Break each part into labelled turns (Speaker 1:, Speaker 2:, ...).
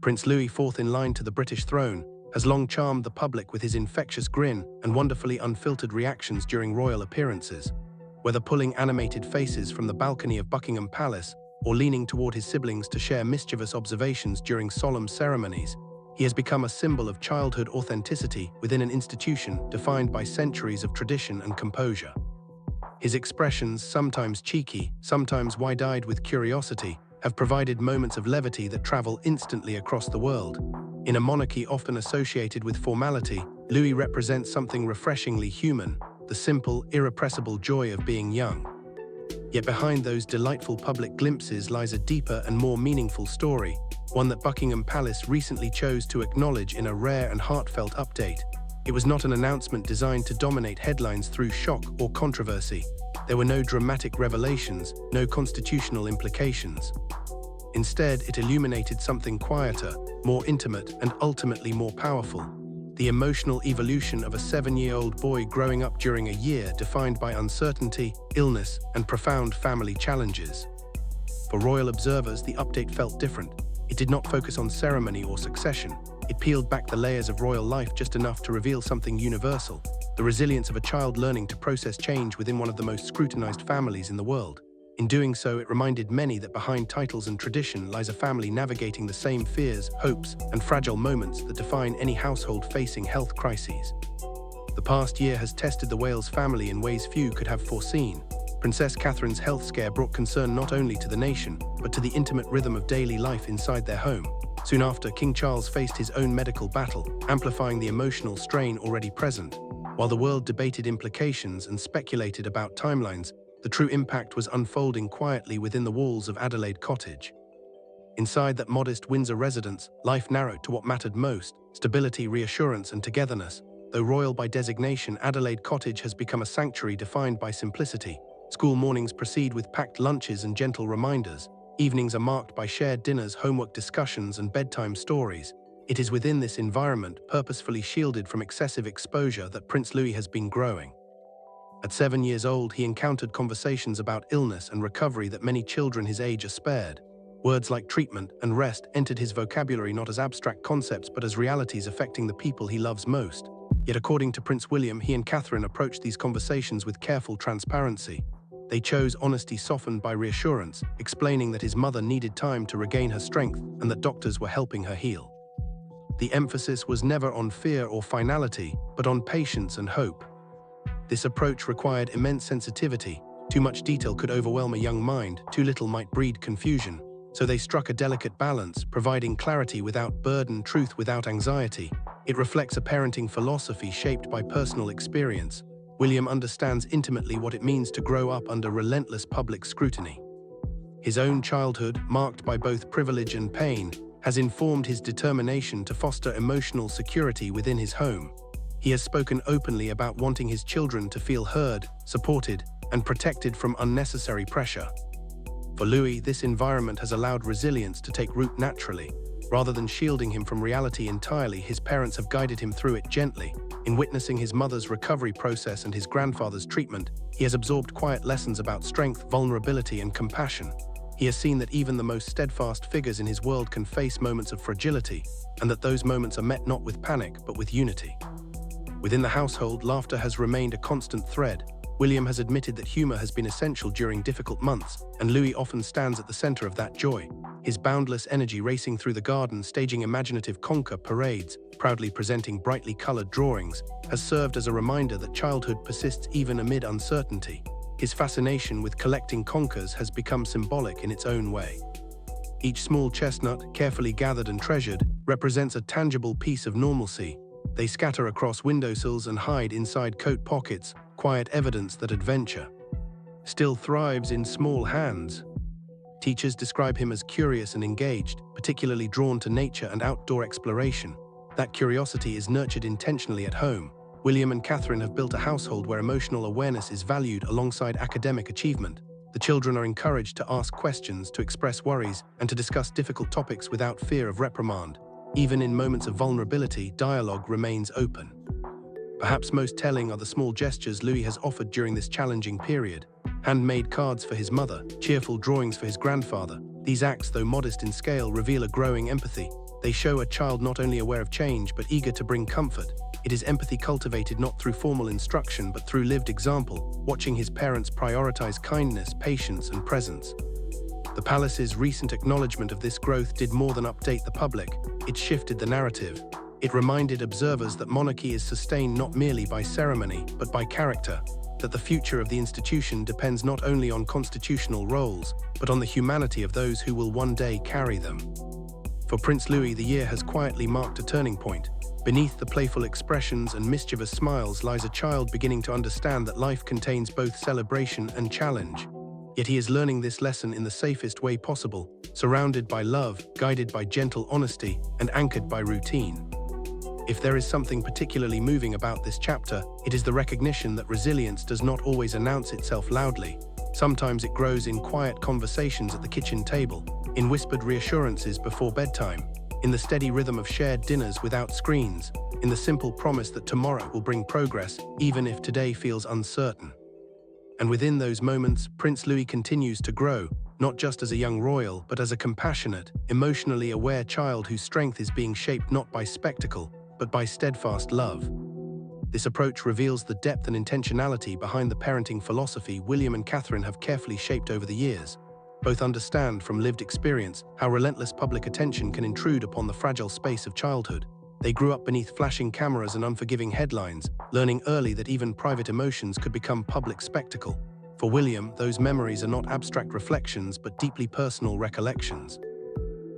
Speaker 1: Prince Louis, fourth in line to the British throne, has long charmed the public with his infectious grin and wonderfully unfiltered reactions during royal appearances. Whether pulling animated faces from the balcony of Buckingham Palace or leaning toward his siblings to share mischievous observations during solemn ceremonies, he has become a symbol of childhood authenticity within an institution defined by centuries of tradition and composure. His expressions, sometimes cheeky, sometimes wide-eyed with curiosity, have provided moments of levity that travel instantly across the world. In a monarchy often associated with formality, Louis represents something refreshingly human, the simple, irrepressible joy of being young. Yet behind those delightful public glimpses lies a deeper and more meaningful story, one that Buckingham Palace recently chose to acknowledge in a rare and heartfelt update. It was not an announcement designed to dominate headlines through shock or controversy. There were no dramatic revelations, no constitutional implications. Instead, it illuminated something quieter, more intimate, and ultimately more powerful: the emotional evolution of a 7-year-old boy growing up during a year defined by uncertainty, illness, and profound family challenges. For royal observers, the update felt different. It did not focus on ceremony or succession. It peeled back the layers of royal life just enough to reveal something universal: the resilience of a child learning to process change within one of the most scrutinized families in the world. In doing so, it reminded many that behind titles and tradition lies a family navigating the same fears, hopes, and fragile moments that define any household facing health crises. The past year has tested the Wales family in ways few could have foreseen. Princess Catherine's health scare brought concern not only to the nation, but to the intimate rhythm of daily life inside their home. Soon after, King Charles faced his own medical battle, amplifying the emotional strain already present. While the world debated implications and speculated about timelines, the true impact was unfolding quietly within the walls of Adelaide Cottage. Inside that modest Windsor residence, life narrowed to what mattered most: stability, reassurance, and togetherness. Though royal by designation, Adelaide Cottage has become a sanctuary defined by simplicity. School mornings proceed with packed lunches and gentle reminders. Evenings are marked by shared dinners, homework discussions, and bedtime stories. It is within this environment, purposefully shielded from excessive exposure, that Prince Louis has been growing. At 7 years old, he encountered conversations about illness and recovery that many children his age are spared. Words like treatment and rest entered his vocabulary not as abstract concepts but as realities affecting the people he loves most. Yet according to Prince William, he and Catherine approached these conversations with careful transparency. They chose honesty softened by reassurance, explaining that his mother needed time to regain her strength and that doctors were helping her heal. The emphasis was never on fear or finality, but on patience and hope. This approach required immense sensitivity. Too much detail could overwhelm a young mind, too little might breed confusion. So they struck a delicate balance, providing clarity without burden, truth without anxiety. It reflects a parenting philosophy shaped by personal experience. William understands intimately what it means to grow up under relentless public scrutiny. His own childhood, marked by both privilege and pain, has informed his determination to foster emotional security within his home. He has spoken openly about wanting his children to feel heard, supported, and protected from unnecessary pressure. For Louis, this environment has allowed resilience to take root naturally. Rather than shielding him from reality entirely, his parents have guided him through it gently. In witnessing his mother's recovery process and his grandfather's treatment, he has absorbed quiet lessons about strength, vulnerability, and compassion. He has seen that even the most steadfast figures in his world can face moments of fragility, and that those moments are met not with panic, but with unity. Within the household, laughter has remained a constant thread. William has admitted that humor has been essential during difficult months, and Louis often stands at the center of that joy. His boundless energy racing through the garden, staging imaginative conker parades, proudly presenting brightly colored drawings, has served as a reminder that childhood persists even amid uncertainty. His fascination with collecting conkers has become symbolic in its own way. Each small chestnut, carefully gathered and treasured, represents a tangible piece of normalcy. They scatter across windowsills and hide inside coat pockets, quiet evidence that adventure still thrives in small hands. Teachers describe him as curious and engaged, particularly drawn to nature and outdoor exploration. That curiosity is nurtured intentionally at home. William and Catherine have built a household where emotional awareness is valued alongside academic achievement. The children are encouraged to ask questions, to express worries, and to discuss difficult topics without fear of reprimand. Even in moments of vulnerability, dialogue remains open. Perhaps most telling are the small gestures Louis has offered during this challenging period. Handmade cards for his mother, cheerful drawings for his grandfather, These acts, though modest in scale, reveal a growing empathy. They show a child not only aware of change, but eager to bring comfort. It is empathy cultivated not through formal instruction, but through lived example, watching his parents prioritize kindness, patience, and presence. The palace's recent acknowledgement of this growth did more than update the public. It shifted the narrative. It reminded observers that monarchy is sustained not merely by ceremony, but by character, that the future of the institution depends not only on constitutional roles, but on the humanity of those who will one day carry them. For Prince Louis, the year has quietly marked a turning point. Beneath the playful expressions and mischievous smiles lies a child beginning to understand that life contains both celebration and challenge. Yet he is learning this lesson in the safest way possible, surrounded by love, guided by gentle honesty, and anchored by routine. If there is something particularly moving about this chapter, it is the recognition that resilience does not always announce itself loudly. Sometimes it grows in quiet conversations at the kitchen table, in whispered reassurances before bedtime, in the steady rhythm of shared dinners without screens, in the simple promise that tomorrow will bring progress, even if today feels uncertain. And within those moments, Prince Louis continues to grow, not just as a young royal, but as a compassionate, emotionally aware child whose strength is being shaped not by spectacle, but by steadfast love. This approach reveals the depth and intentionality behind the parenting philosophy William and Catherine have carefully shaped over the years. Both understand from lived experience how relentless public attention can intrude upon the fragile space of childhood. They grew up beneath flashing cameras and unforgiving headlines, learning early that even private emotions could become public spectacle. For William, those memories are not abstract reflections, but deeply personal recollections.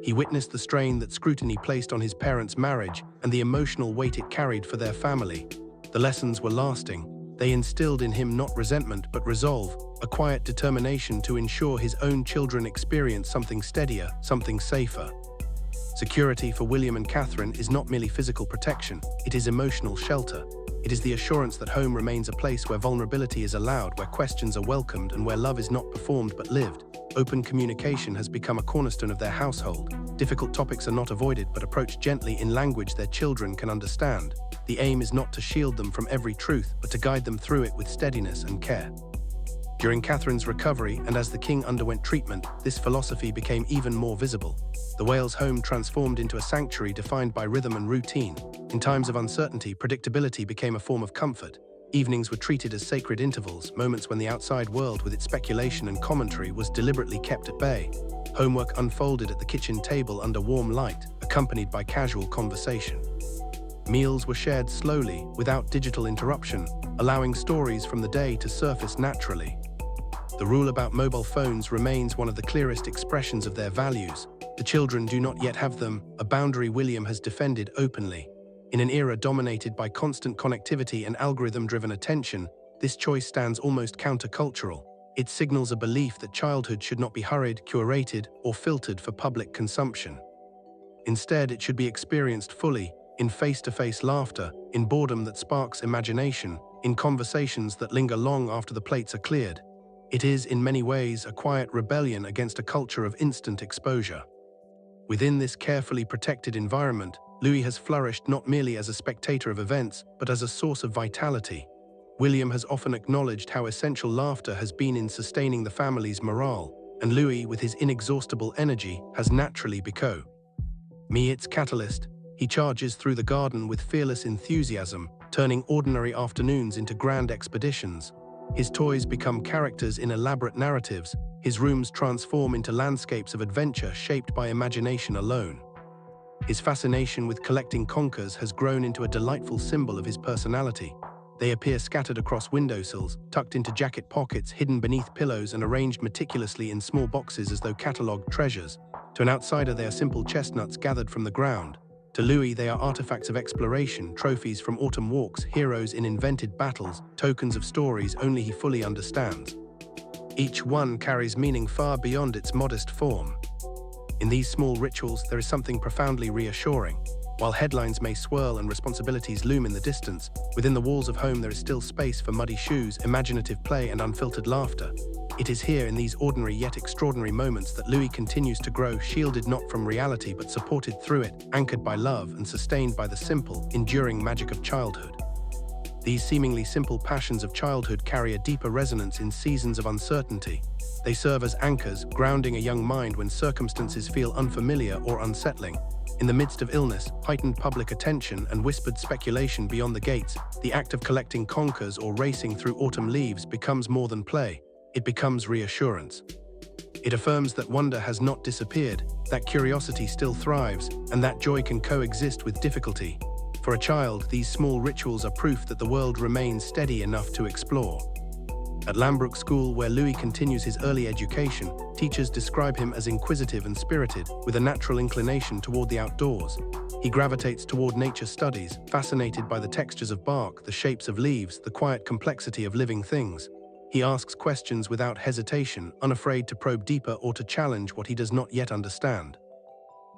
Speaker 1: He witnessed the strain that scrutiny placed on his parents' marriage and the emotional weight it carried for their family. The lessons were lasting. They instilled in him not resentment but resolve, a quiet determination to ensure his own children experience something steadier, something safer. Security for William and Catherine is not merely physical protection, it is emotional shelter. It is the assurance that home remains a place where vulnerability is allowed, where questions are welcomed, and where love is not performed but lived. Open communication has become a cornerstone of their household. Difficult topics are not avoided but approached gently in language their children can understand. The aim is not to shield them from every truth, but to guide them through it with steadiness and care. During Catherine's recovery and as the king underwent treatment, this philosophy became even more visible. The Wales home transformed into a sanctuary defined by rhythm and routine. In times of uncertainty, predictability became a form of comfort. Evenings were treated as sacred intervals, moments when the outside world with its speculation and commentary was deliberately kept at bay. Homework unfolded at the kitchen table under warm light, accompanied by casual conversation. Meals were shared slowly, without digital interruption, allowing stories from the day to surface naturally. The rule about mobile phones remains one of the clearest expressions of their values. The children do not yet have them, a boundary William has defended openly. In an era dominated by constant connectivity and algorithm-driven attention, this choice stands almost countercultural. It signals a belief that childhood should not be hurried, curated, or filtered for public consumption. Instead, it should be experienced fully, in face-to-face laughter, in boredom that sparks imagination, in conversations that linger long after the plates are cleared. It is, in many ways, a quiet rebellion against a culture of instant exposure. Within this carefully protected environment, Louis has flourished not merely as a spectator of events, but as a source of vitality. William has often acknowledged how essential laughter has been in sustaining the family's morale, and Louis, with his inexhaustible energy, has naturally become its catalyst. He charges through the garden with fearless enthusiasm, turning ordinary afternoons into grand expeditions. His toys become characters in elaborate narratives, his rooms transform into landscapes of adventure shaped by imagination alone. His fascination with collecting conkers has grown into a delightful symbol of his personality. They appear scattered across windowsills, tucked into jacket pockets, hidden beneath pillows, and arranged meticulously in small boxes as though catalogued treasures. To an outsider, they are simple chestnuts gathered from the ground. To Louis, they are artifacts of exploration, trophies from autumn walks, heroes in invented battles, tokens of stories only he fully understands. Each one carries meaning far beyond its modest form. In these small rituals, there is something profoundly reassuring. While headlines may swirl and responsibilities loom in the distance, within the walls of home there is still space for muddy shoes, imaginative play, and unfiltered laughter. It is here in these ordinary yet extraordinary moments that Louis continues to grow, shielded not from reality but supported through it, anchored by love and sustained by the simple, enduring magic of childhood. These seemingly simple passions of childhood carry a deeper resonance in seasons of uncertainty. They serve as anchors, grounding a young mind when circumstances feel unfamiliar or unsettling. In the midst of illness, heightened public attention, and whispered speculation beyond the gates, the act of collecting conkers or racing through autumn leaves becomes more than play. It becomes reassurance. It affirms that wonder has not disappeared, that curiosity still thrives, and that joy can coexist with difficulty. For a child, these small rituals are proof that the world remains steady enough to explore. At Lambrook School, where Louis continues his early education, teachers describe him as inquisitive and spirited, with a natural inclination toward the outdoors. He gravitates toward nature studies, fascinated by the textures of bark, the shapes of leaves, the quiet complexity of living things. He asks questions without hesitation, unafraid to probe deeper or to challenge what he does not yet understand.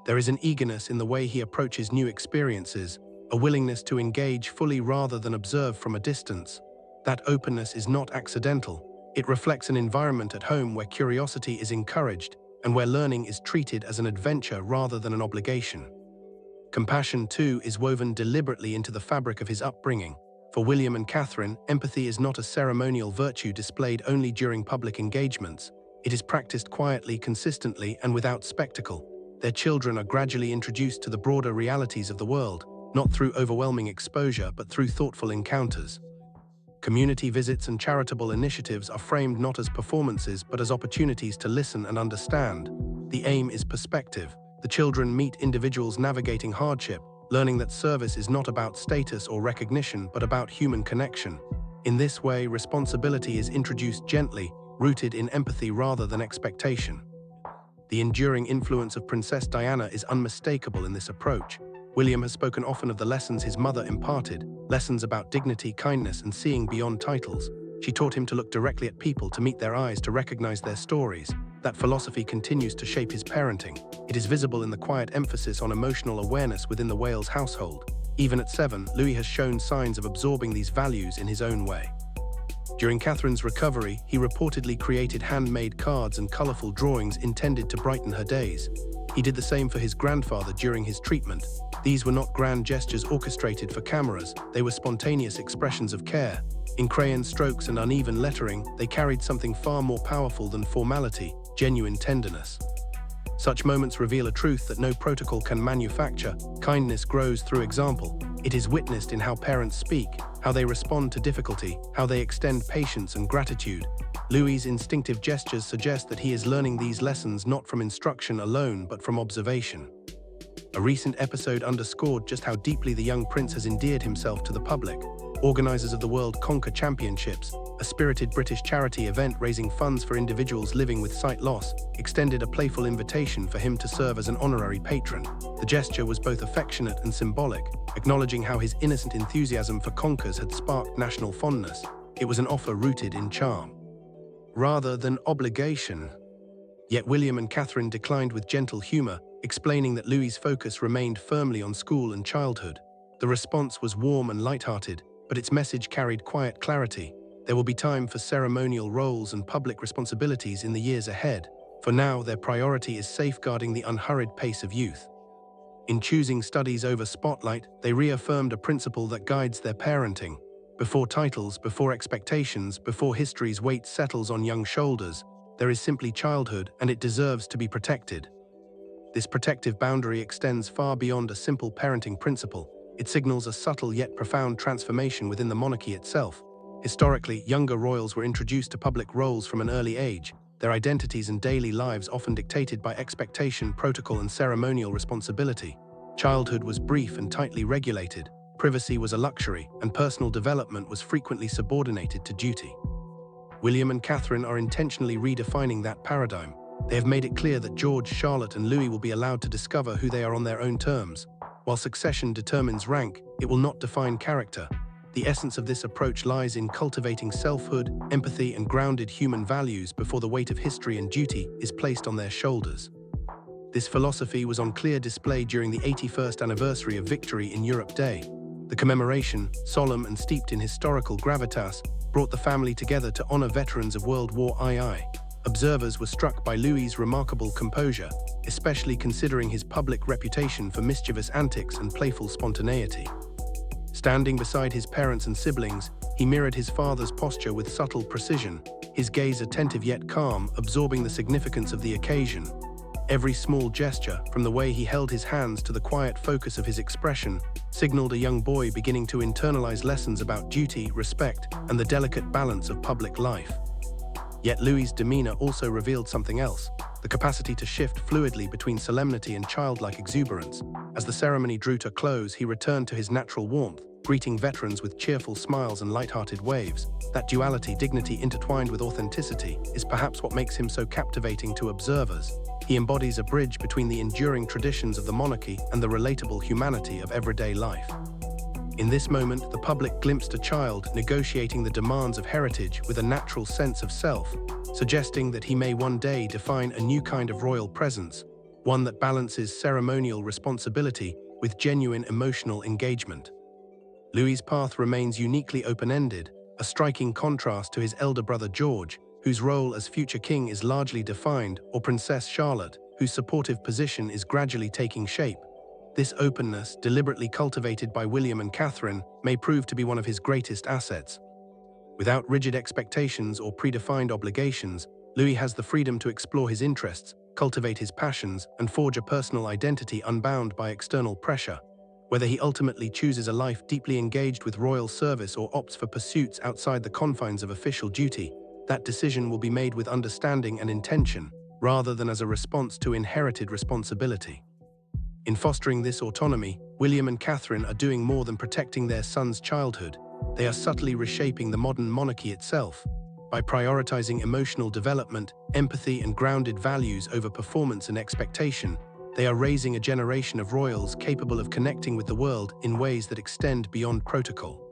Speaker 1: There is an eagerness in the way he approaches new experiences, a willingness to engage fully rather than observe from a distance. That openness is not accidental. It reflects an environment at home where curiosity is encouraged and where learning is treated as an adventure rather than an obligation. Compassion, too, is woven deliberately into the fabric of his upbringing. For William and Catherine, empathy is not a ceremonial virtue displayed only during public engagements. It is practiced quietly, consistently, and without spectacle. Their children are gradually introduced to the broader realities of the world, not through overwhelming exposure but through thoughtful encounters. Community visits and charitable initiatives are framed not as performances but as opportunities to listen and understand. The aim is perspective. The children meet individuals navigating hardship, learning that service is not about status or recognition but about human connection. In this way, responsibility is introduced gently, rooted in empathy rather than expectation. The enduring influence of Princess Diana is unmistakable in this approach. William has spoken often of the lessons his mother imparted, lessons about dignity, kindness, and seeing beyond titles. She taught him to look directly at people, to meet their eyes, to recognize their stories. That philosophy continues to shape his parenting. It is visible in the quiet emphasis on emotional awareness within the Wales household. Even at 7, Louis has shown signs of absorbing these values in his own way. During Catherine's recovery, he reportedly created handmade cards and colorful drawings intended to brighten her days. He did the same for his grandfather during his treatment. These were not grand gestures orchestrated for cameras, they were spontaneous expressions of care. In crayon strokes and uneven lettering, they carried something far more powerful than formality, genuine tenderness. Such moments reveal a truth that no protocol can manufacture. Kindness grows through example. It is witnessed in how parents speak, how they respond to difficulty, how they extend patience and gratitude. Louis's instinctive gestures suggest that he is learning these lessons not from instruction alone, but from observation. A recent episode underscored just how deeply the young prince has endeared himself to the public. Organizers of the World Conquer Championships, a spirited British charity event raising funds for individuals living with sight loss, extended a playful invitation for him to serve as an honorary patron. The gesture was both affectionate and symbolic, acknowledging how his innocent enthusiasm for conkers had sparked national fondness. It was an offer rooted in charm, rather than obligation. Yet William and Catherine declined with gentle humor, explaining that Louis's focus remained firmly on school and childhood. The response was warm and lighthearted, but its message carried quiet clarity. There will be time for ceremonial roles and public responsibilities in the years ahead. For now, their priority is safeguarding the unhurried pace of youth. In choosing studies over spotlight, they reaffirmed a principle that guides their parenting. Before titles, before expectations, before history's weight settles on young shoulders, there is simply childhood, and it deserves to be protected. This protective boundary extends far beyond a simple parenting principle. It signals a subtle yet profound transformation within the monarchy itself. Historically, younger royals were introduced to public roles from an early age, their identities and daily lives often dictated by expectation, protocol, and ceremonial responsibility. Childhood was brief and tightly regulated, privacy was a luxury, and personal development was frequently subordinated to duty. William and Catherine are intentionally redefining that paradigm. They have made it clear that George, Charlotte, and Louis will be allowed to discover who they are on their own terms. While succession determines rank, it will not define character. The essence of this approach lies in cultivating selfhood, empathy, and grounded human values before the weight of history and duty is placed on their shoulders. This philosophy was on clear display during the 81st anniversary of Victory in Europe Day. The commemoration, solemn and steeped in historical gravitas, brought the family together to honor veterans of World War II. Observers were struck by Louis's remarkable composure, especially considering his public reputation for mischievous antics and playful spontaneity. Standing beside his parents and siblings, he mirrored his father's posture with subtle precision, his gaze attentive yet calm, absorbing the significance of the occasion. Every small gesture, from the way he held his hands to the quiet focus of his expression, signaled a young boy beginning to internalize lessons about duty, respect, and the delicate balance of public life. Yet Louis's demeanor also revealed something else, the capacity to shift fluidly between solemnity and childlike exuberance. As the ceremony drew to close, he returned to his natural warmth, greeting veterans with cheerful smiles and light-hearted waves. That duality, dignity intertwined with authenticity, is perhaps what makes him so captivating to observers. He embodies a bridge between the enduring traditions of the monarchy and the relatable humanity of everyday life. In this moment, the public glimpsed a child negotiating the demands of heritage with a natural sense of self, suggesting that he may one day define a new kind of royal presence, one that balances ceremonial responsibility with genuine emotional engagement. Louis's path remains uniquely open-ended, a striking contrast to his elder brother George, whose role as future king is largely defined, or Princess Charlotte, whose supportive position is gradually taking shape. This openness, deliberately cultivated by William and Catherine, may prove to be one of his greatest assets. Without rigid expectations or predefined obligations, Louis has the freedom to explore his interests, cultivate his passions, and forge a personal identity unbound by external pressure. Whether he ultimately chooses a life deeply engaged with royal service or opts for pursuits outside the confines of official duty, that decision will be made with understanding and intention, rather than as a response to inherited responsibility. In fostering this autonomy, William and Catherine are doing more than protecting their son's childhood. They are subtly reshaping the modern monarchy itself. By prioritizing emotional development, empathy, and grounded values over performance and expectation, they are raising a generation of royals capable of connecting with the world in ways that extend beyond protocol.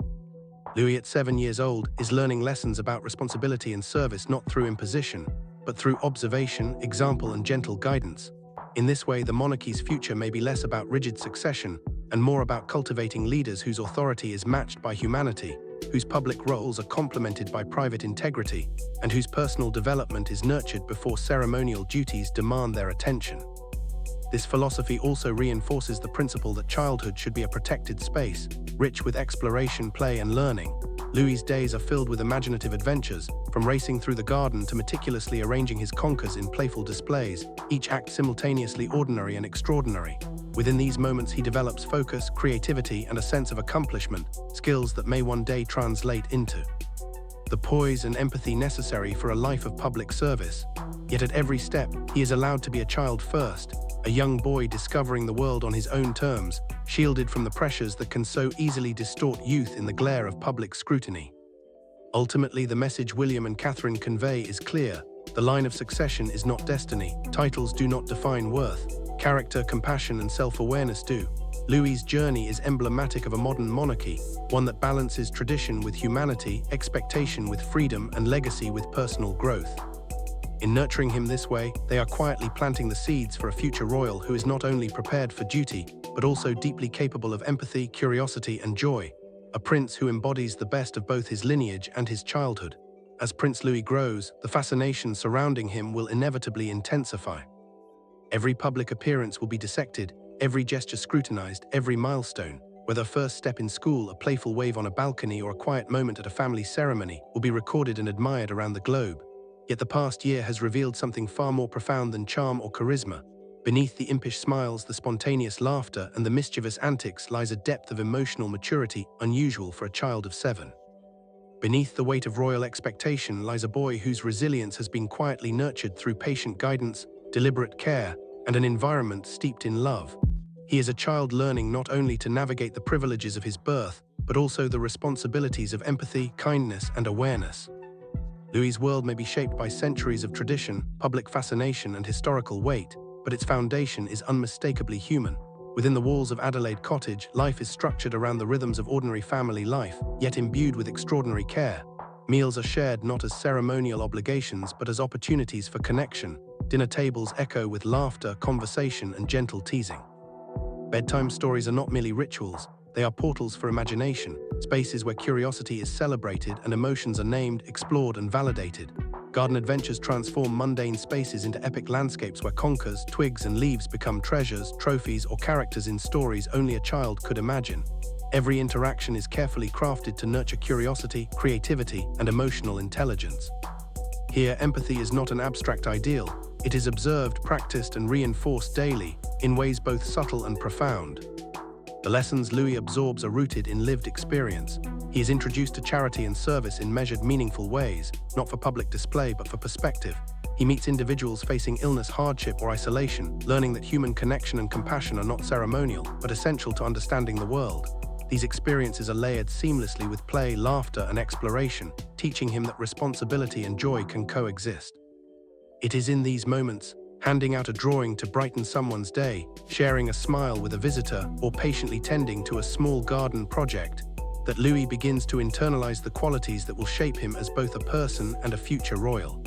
Speaker 1: Louis, at 7 years old, is learning lessons about responsibility and service not through imposition, but through observation, example, and gentle guidance. In this way, the monarchy's future may be less about rigid succession and more about cultivating leaders whose authority is matched by humanity, whose public roles are complemented by private integrity, and whose personal development is nurtured before ceremonial duties demand their attention. This philosophy also reinforces the principle that childhood should be a protected space, rich with exploration, play, and learning. Louis's days are filled with imaginative adventures, from racing through the garden to meticulously arranging his conkers in playful displays, each act simultaneously ordinary and extraordinary. Within these moments, he develops focus, creativity, and a sense of accomplishment, skills that may one day translate into the poise and empathy necessary for a life of public service. Yet at every step, he is allowed to be a child first, a young boy discovering the world on his own terms, shielded from the pressures that can so easily distort youth in the glare of public scrutiny. Ultimately, the message William and Catherine convey is clear. The line of succession is not destiny. Titles do not define worth. Character, compassion, and self-awareness do. Louis's journey is emblematic of a modern monarchy, one that balances tradition with humanity, expectation with freedom, and legacy with personal growth. In nurturing him this way, they are quietly planting the seeds for a future royal who is not only prepared for duty, but also deeply capable of empathy, curiosity, and joy. A prince who embodies the best of both his lineage and his childhood. As Prince Louis grows, the fascination surrounding him will inevitably intensify. Every public appearance will be dissected, every gesture scrutinized, every milestone, whether a first step in school, a playful wave on a balcony, or a quiet moment at a family ceremony, will be recorded and admired around the globe. Yet the past year has revealed something far more profound than charm or charisma. Beneath the impish smiles, the spontaneous laughter, and the mischievous antics lies a depth of emotional maturity unusual for a child of 7. Beneath the weight of royal expectation lies a boy whose resilience has been quietly nurtured through patient guidance, deliberate care, and an environment steeped in love. He is a child learning not only to navigate the privileges of his birth, but also the responsibilities of empathy, kindness, and awareness. Louis's world may be shaped by centuries of tradition, public fascination, and historical weight, but its foundation is unmistakably human. Within the walls of Adelaide Cottage, life is structured around the rhythms of ordinary family life, yet imbued with extraordinary care. Meals are shared not as ceremonial obligations, but as opportunities for connection. Dinner tables echo with laughter, conversation, and gentle teasing. Bedtime stories are not merely rituals. They are portals for imagination, spaces where curiosity is celebrated and emotions are named, explored, and validated. Garden adventures transform mundane spaces into epic landscapes where conkers, twigs, and leaves become treasures, trophies, or characters in stories only a child could imagine. Every interaction is carefully crafted to nurture curiosity, creativity, and emotional intelligence. Here, empathy is not an abstract ideal. It is observed, practiced, and reinforced daily, in ways both subtle and profound. The lessons Louis absorbs are rooted in lived experience. He is introduced to charity and service in measured, meaningful ways, not for public display but for perspective. He meets individuals facing illness, hardship, or isolation, learning that human connection and compassion are not ceremonial, but essential to understanding the world. These experiences are layered seamlessly with play, laughter, and exploration, teaching him that responsibility and joy can coexist. It is in these moments, handing out a drawing to brighten someone's day, sharing a smile with a visitor, or patiently tending to a small garden project, that Louis begins to internalize the qualities that will shape him as both a person and a future royal.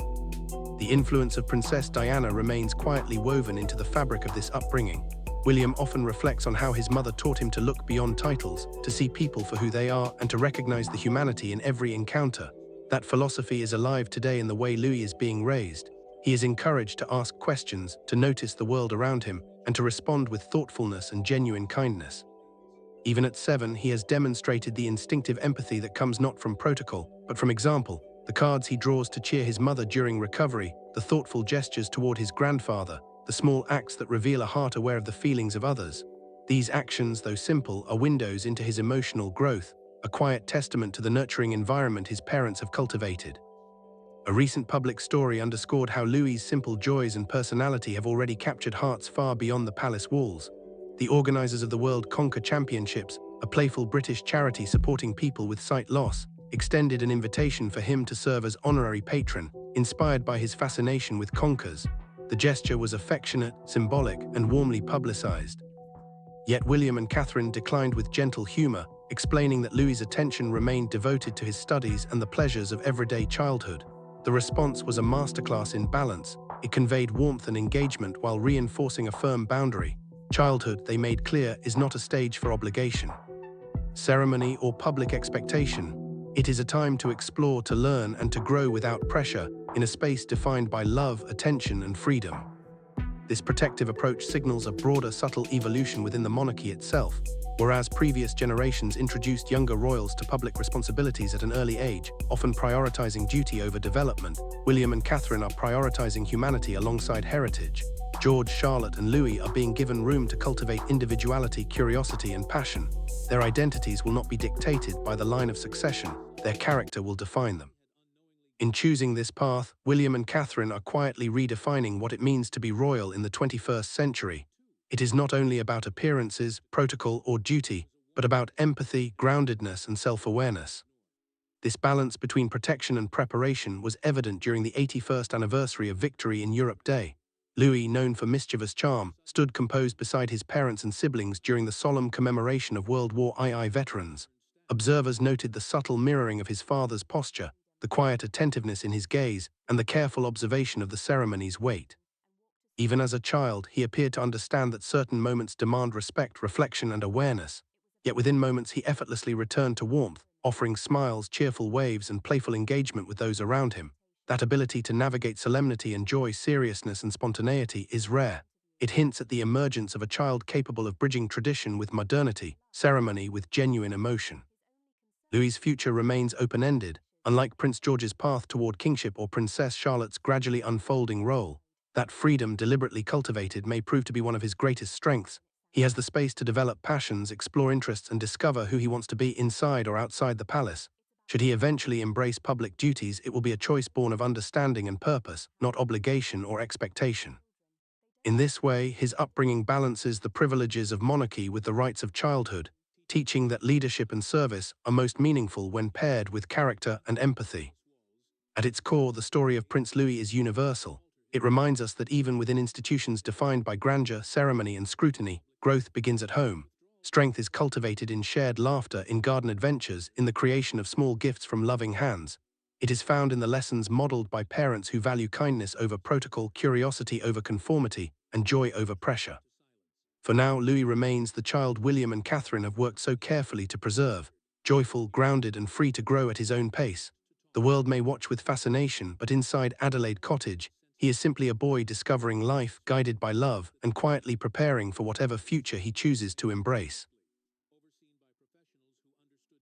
Speaker 1: The influence of Princess Diana remains quietly woven into the fabric of this upbringing. William often reflects on how his mother taught him to look beyond titles, to see people for who they are, and to recognize the humanity in every encounter. That philosophy is alive today in the way Louis is being raised. He is encouraged to ask questions, to notice the world around him, and to respond with thoughtfulness and genuine kindness. Even at 7, he has demonstrated the instinctive empathy that comes not from protocol, but from example. The cards he draws to cheer his mother during recovery, the thoughtful gestures toward his grandfather, the small acts that reveal a heart aware of the feelings of others. These actions, though simple, are windows into his emotional growth, a quiet testament to the nurturing environment his parents have cultivated. A recent public story underscored how Louis's simple joys and personality have already captured hearts far beyond the palace walls. The organizers of the World Conquer Championships, a playful British charity supporting people with sight loss, extended an invitation for him to serve as honorary patron, inspired by his fascination with conkers. The gesture was affectionate, symbolic, and warmly publicized. Yet William and Catherine declined with gentle humor, explaining that Louis's attention remained devoted to his studies and the pleasures of everyday childhood. The response was a masterclass in balance. It conveyed warmth and engagement while reinforcing a firm boundary. Childhood, they made clear, is not a stage for obligation, ceremony, or public expectation. It is a time to explore, to learn, and to grow without pressure, in a space defined by love, attention, and freedom. This protective approach signals a broader, subtle evolution within the monarchy itself. Whereas previous generations introduced younger royals to public responsibilities at an early age, often prioritizing duty over development, William and Catherine are prioritizing humanity alongside heritage. George, Charlotte, and Louis are being given room to cultivate individuality, curiosity, and passion. Their identities will not be dictated by the line of succession, their character will define them. In choosing this path, William and Catherine are quietly redefining what it means to be royal in the 21st century. It is not only about appearances, protocol, or duty, but about empathy, groundedness, and self-awareness. This balance between protection and preparation was evident during the 81st anniversary of Victory in Europe Day. Louis, known for mischievous charm, stood composed beside his parents and siblings during the solemn commemoration of World War II veterans. Observers noted the subtle mirroring of his father's posture, the quiet attentiveness in his gaze, and the careful observation of the ceremony's weight. Even as a child, he appeared to understand that certain moments demand respect, reflection, and awareness. Yet within moments he effortlessly returned to warmth, offering smiles, cheerful waves, and playful engagement with those around him. That ability to navigate solemnity and joy, seriousness and spontaneity is rare. It hints at the emergence of a child capable of bridging tradition with modernity, ceremony with genuine emotion. Louis's future remains open-ended, unlike Prince George's path toward kingship or Princess Charlotte's gradually unfolding role. That freedom, deliberately cultivated, may prove to be one of his greatest strengths. He has the space to develop passions, explore interests, and discover who he wants to be inside or outside the palace. Should he eventually embrace public duties, it will be a choice born of understanding and purpose, not obligation or expectation. In this way, his upbringing balances the privileges of monarchy with the rights of childhood, teaching that leadership and service are most meaningful when paired with character and empathy. At its core, the story of Prince Louis is universal. It reminds us that even within institutions defined by grandeur, ceremony, and scrutiny, growth begins at home. Strength is cultivated in shared laughter, in garden adventures, in the creation of small gifts from loving hands. It is found in the lessons modeled by parents who value kindness over protocol, curiosity over conformity, and joy over pressure. For now, Louis remains the child William and Catherine have worked so carefully to preserve, joyful, grounded, and free to grow at his own pace. The world may watch with fascination, but inside Adelaide Cottage, he is simply a boy discovering life, guided by love, and quietly preparing for whatever future he chooses to embrace.